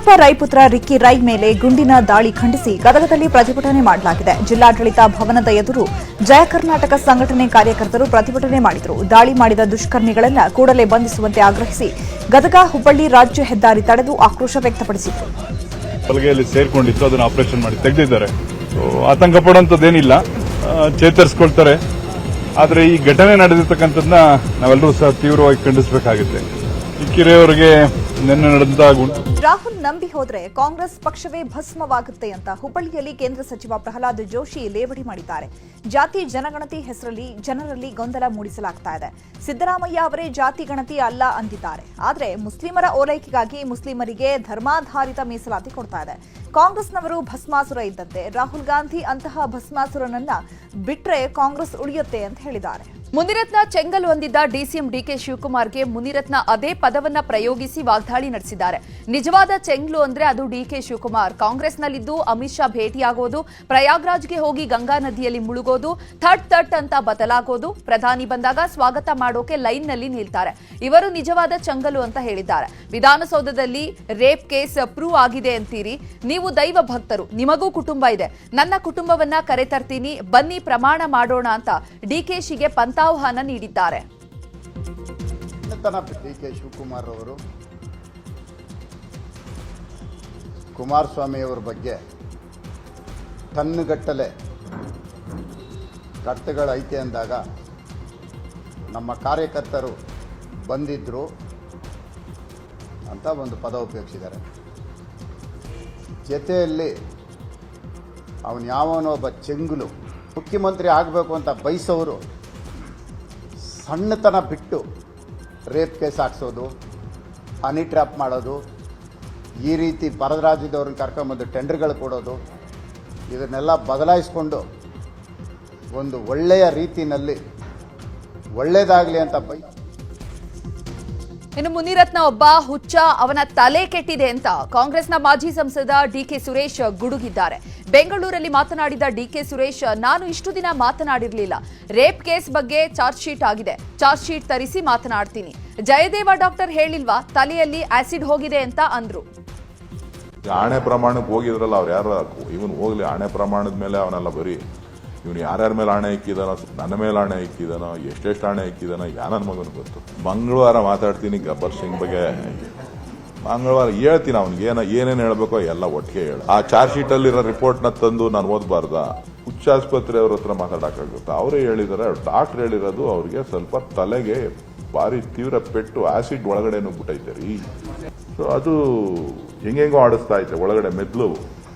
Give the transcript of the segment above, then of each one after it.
ಯಡಿಯೂರಪ್ಪ ರೈ ಪುತ್ರ ರಿಕ್ಕಿ ರೈ ಮೇಲೆ ಗುಂಡಿನ ದಾಳಿ ಖಂಡಿಸಿ ಗದಗದಲ್ಲಿ ಪ್ರತಿಭಟನೆ ಮಾಡಲಾಗಿದೆ. ಜಿಲ್ಲಾಡಳಿತ ಭವನದ ಎದುರು ಜಯ ಕರ್ನಾಟಕ ಸಂಘಟನೆ ಕಾರ್ಯಕರ್ತರು ಪ್ರತಿಭಟನೆ ಮಾಡಿದರು. ದಾಳಿ ಮಾಡಿದ ದುಷ್ಕರ್ಮಿಗಳನ್ನು ಕೂಡಲೇ ಬಂಧಿಸುವಂತೆ ಆಗ್ರಹಿಸಿ ಗದಗ ಹುಬ್ಬಳ್ಳಿ ರಾಜ್ಯ ಹೆದ್ದಾರಿ ತಡೆದು ಆಕ್ರೋಶ ವ್ಯಕ್ತಪಡಿಸಿದರು. ಬಲಗೈಯಲ್ಲಿ ಸೇರ್ಕೊಂಡಿತ್ತು, ಅದನ್ನು ಆಪರೇಷನ್ ಮಾಡಿ ತೆಗೆದಿದ್ದಾರೆ. ಆತಂಕ ಪಡುವಂಥದ್ದೇನಿಲ್ಲ, ಚೇತರಿಸಿಕೊಳ್ತಾರೆ. ಆದರೆ ಈ ಘಟನೆ ನಡೆದಿರ್ತಕ್ಕಂಥದ್ದನ್ನ ನಾವೆಲ್ಲರೂ ಸಹ ತೀವ್ರವಾಗಿ ಖಂಡಿಸಬೇಕಾಗುತ್ತೆ. ಕಿರೆಯವರಿಗೆ ನಿನ್ನೆ ನಡೆದ ರಾಹುಲ್ ನಂಬಿ ಹೋದ್ರೆ ಕಾಂಗ್ರೆಸ್ ಪಕ್ಷವೇ ಭಸ್ಮವಾಗುತ್ತೆ ಅಂತ ಹುಬ್ಬಳ್ಳಿಯಲ್ಲಿ ಕೇಂದ್ರ ಸಚಿವ ಪ್ರಹ್ಲಾದ್ ಜೋಶಿ ಲೇವಡಿ ಮಾಡಿದ್ದಾರೆ. ಜಾತಿ ಜನಗಣತಿ ಹೆಸರಲ್ಲಿ ಜನರಲ್ಲಿ ಗೊಂದಲ ಮೂಡಿಸಲಾಗ್ತಾ ಇದೆ. ಸಿದ್ದರಾಮಯ್ಯ ಅವರೇ ಜಾತಿ ಗಣತಿ ಅಲ್ಲ ಅಂದಿದ್ದಾರೆ. ಆದರೆ ಮುಸ್ಲಿಮರ ಓಲೈಕೆಗಾಗಿ ಮುಸ್ಲಿಮರಿಗೆ ಧರ್ಮಾಧಾರಿತ ಮೀಸಲಾತಿ ಕೊಡ್ತಾ ಇದೆ. ಕಾಂಗ್ರೆಸ್ನವರು ಭಸ್ಮಾಸುರ ಇದ್ದಂತೆ ರಾಹುಲ್ ಗಾಂಧಿ ಅಂತಹ ಭಸ್ಮಾಸುರನನ್ನ ಬಿಟ್ರೆ ಕಾಂಗ್ರೆಸ್ ಉಳಿಯುತ್ತೆ ಅಂತ ಹೇಳಿದ್ದಾರೆ. ಮುನಿರತ್ನ ಚೆಂಗಲ್ ಹೊಂದಿದ್ದ ಡಿಸಿಎಂ ಡಿಕೆ ಶಿವಕುಮಾರ್ಗೆ ಮುನಿರತ್ನ ಅದೇ ಪದವನ್ನ ಪ್ರಯೋಗಿಸಿ ವಾಗ್ದಾಳಿ ನಡೆಸಿದ್ದಾರೆ. ನಿಜವಾದ ಚೆಂಗ್ಲು ಅಂದ್ರೆ ಅದು ಡಿಕೆ ಶಿವಕುಮಾರ್. ಕಾಂಗ್ರೆಸ್ನಲ್ಲಿದ್ದು ಅಮಿತ್ ಶಾ ಭೇಟಿಯಾಗೋದು, ಪ್ರಯಾಗ್ರಾಜ್ಗೆ ಹೋಗಿ ಗಂಗಾ ನದಿಯಲ್ಲಿ ಮುಳುಗೋದು, ಥಟ್ ಅಂತ ಬದಲಾಗೋದು, ಪ್ರಧಾನಿ ಬಂದಾಗ ಸ್ವಾಗತ ಮಾಡೋಕೆ ಲೈನ್ನಲ್ಲಿ ನಿಲ್ತಾರೆ. ಇವರು ನಿಜವಾದ ಚೆಂಗಲು ಅಂತ ಹೇಳಿದ್ದಾರೆ. ವಿಧಾನಸೌಧದಲ್ಲಿ ರೇಪ್ ಕೇಸ್ ಪ್ರೂವ್ ಆಗಿದೆ ಅಂತೀರಿ. ನೀವು ದೈವ ಭಕ್ತರು, ನಿಮಗೂ ಕುಟುಂಬ ಇದೆ. ನನ್ನ ಕುಟುಂಬವನ್ನ ಕರೆತರ್ತೀನಿ, ಬನ್ನಿ ಪ್ರಮಾಣ ಮಾಡೋಣ ಅಂತ ಡಿಕೆಶಿಗೆ ಪಂತಾಹ್ವಾನ ನೀಡಿದ್ದಾರೆ. ಡಿಕೆ ಶಿವಕುಮಾರ್ ಅವರು ಕುಮಾರಸ್ವಾಮಿ ಅವರ ಬಗ್ಗೆ ಟನ್ನುಗಟ್ಟಲೆ ಕಟ್ಟುಗಳೈತೆ ಅಂದಾಗ ನಮ್ಮ ಕಾರ್ಯಕರ್ತರು ಬಂದಿದ್ರು ಅಂತ ಒಂದು ಪದ ಉಪಯೋಗಿಸಿದ್ದಾರೆ. ಜೊತೆಯಲ್ಲಿ ಅವನು ಯಾವನೋ ಒಬ್ಬ ಚೆಂಗುಲು ಮುಖ್ಯಮಂತ್ರಿ ಆಗಬೇಕು ಅಂತ ಬಯಸೋರು ಸಣ್ಣತನ ಬಿಟ್ಟು ರೇಪ್ ಕೇಸ್ ಹಾಕ್ಸೋದು, ಹನಿ ಟ್ರ್ಯಾಪ್ ಮಾಡೋದು, ಈ ರೀತಿ ಪರರಾಜ್ಯದವ್ರನ್ನ ಕರ್ಕೊಂಬಂದು ಟೆಂಡರ್ಗಳು ಕೊಡೋದು, ಇದನ್ನೆಲ್ಲ ಬದಲಾಯಿಸ್ಕೊಂಡು ಒಂದು ಒಳ್ಳೆಯ ರೀತಿಯಲ್ಲಿ ಒಳ್ಳೆಯದಾಗಲಿ ಅಂತ ಇನ್ನು ಮುನಿರತ್ನ ಒಬ್ಬ ಹುಚ್ಚ, ಅವನ ತಲೆ ಕೆಟ್ಟಿದೆ ಅಂತ ಕಾಂಗ್ರೆಸ್ನ ಮಾಜಿ ಸಂಸದ ಡಿಕೆ ಸುರೇಶ್ ಗುಡುಗಿದ್ದಾರೆ. ಬೆಂಗಳೂರಲ್ಲಿ ಮಾತನಾಡಿದ ಡಿಕೆ ಸುರೇಶ್, ನಾನು ಇಷ್ಟು ದಿನ ಮಾತನಾಡಿರಲಿಲ್ಲ. ರೇಪ್ ಕೇಸ್ ಬಗ್ಗೆ ಚಾರ್ಜ್ ಶೀಟ್ ಆಗಿದೆ, ಚಾರ್ಜ್ ಶೀಟ್ ತರಿಸಿ ಮಾತನಾಡ್ತೀನಿ. ಜಯದೇವ ಡಾಕ್ಟರ್ ಹೇಳಿಲ್ವಾ ತಲೆಯಲ್ಲಿ ಆಸಿಡ್ ಹೋಗಿದೆ ಅಂತ ಅಂದ್ರು. ಆಣೆ ಪ್ರಮಾಣಕ್ಕೆ ಹೋಗಿದ್ರಲ್ಲ ಅವ್ರು ಯಾರು, ಇವನು ಹೋಗ್ಲಿ ಆಣೆ ಪ್ರಮಾಣದ ಮೇಲೆ ಅವನೆಲ್ಲ ಬರೀ ಇವನು ಯಾರ್ಯಾರ ಮೇಲೆ ಆಣೆ ಇಕ್ಕಿದಾನೋ, ನನ್ನ ಮೇಲೆ ಆಣೆ ಇಕ್ಕಿದಾನೋ, ಎಷ್ಟೆಷ್ಟು ಆಣೆ ಇಕ್ಕಿದಾನೋ ನನ್ನ ಮಗನಿಗೆ ಗೊತ್ತು. ಮಂಗಳವಾರ ಮಾತಾಡ್ತೀನಿ ಗಬ್ಬರ್ ಸಿಂಗ್ ಬಗ್ಗೆ. ಮಂಗಳವಾರ ಹೇಳ್ತೀನಿ ಅವ್ನಿಗೆ ಏನೇನು ಹೇಳ್ಬೇಕೋ ಎಲ್ಲ ಒಟ್ಟಿಗೆ ಹೇಳು. ಆ ಚಾರ್ಜ್ ಶೀಟ್ ಅಲ್ಲಿರೋ ರಿಪೋರ್ಟ್ನ ತಂದು ನಾನು ಓದಬಾರ್ದ? ಹುಚ್ಚಾಸ್ಪತ್ರೆ ಅವ್ರ ಹತ್ರ ಮಾತಾಡಕ್ಕಾಗುತ್ತಾ? ಅವರೇ ಹೇಳಿದಾರೆ, ಡಾಕ್ಟರ್ ಹೇಳಿರೋದು ಅವ್ರಿಗೆ ಸ್ವಲ್ಪ ತಲೆಗೆ ಭಾರಿ ತೀವ್ರ ಪೆಟ್ಟು ಆಸಿಡ್ ಒಳಗಡೆ ನುಗ್ಬಿಟ್ಟೈತೆ ರೀ. ಸೊ ಅದು ಹೆಂಗೆಂಗೋ ಆಡಿಸ್ತಾ ಐತೆ, ಒಳಗಡೆ ಮೆದ್ಲು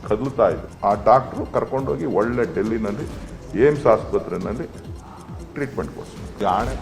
ಕದಲ್ತಾ ಇದೆ. ಆ ಡಾಕ್ಟ್ರು ಕರ್ಕೊಂಡೋಗಿ ಒಳ್ಳೆ ಡೆಲ್ಲಿನಲ್ಲಿ ಏಮ್ಸ್ ಆಸ್ಪತ್ರೆಯಲ್ಲಿ ಟ್ರೀಟ್ಮೆಂಟ್ ಕೊಡಿಸ್ತಾರೆ. ಆಣೆ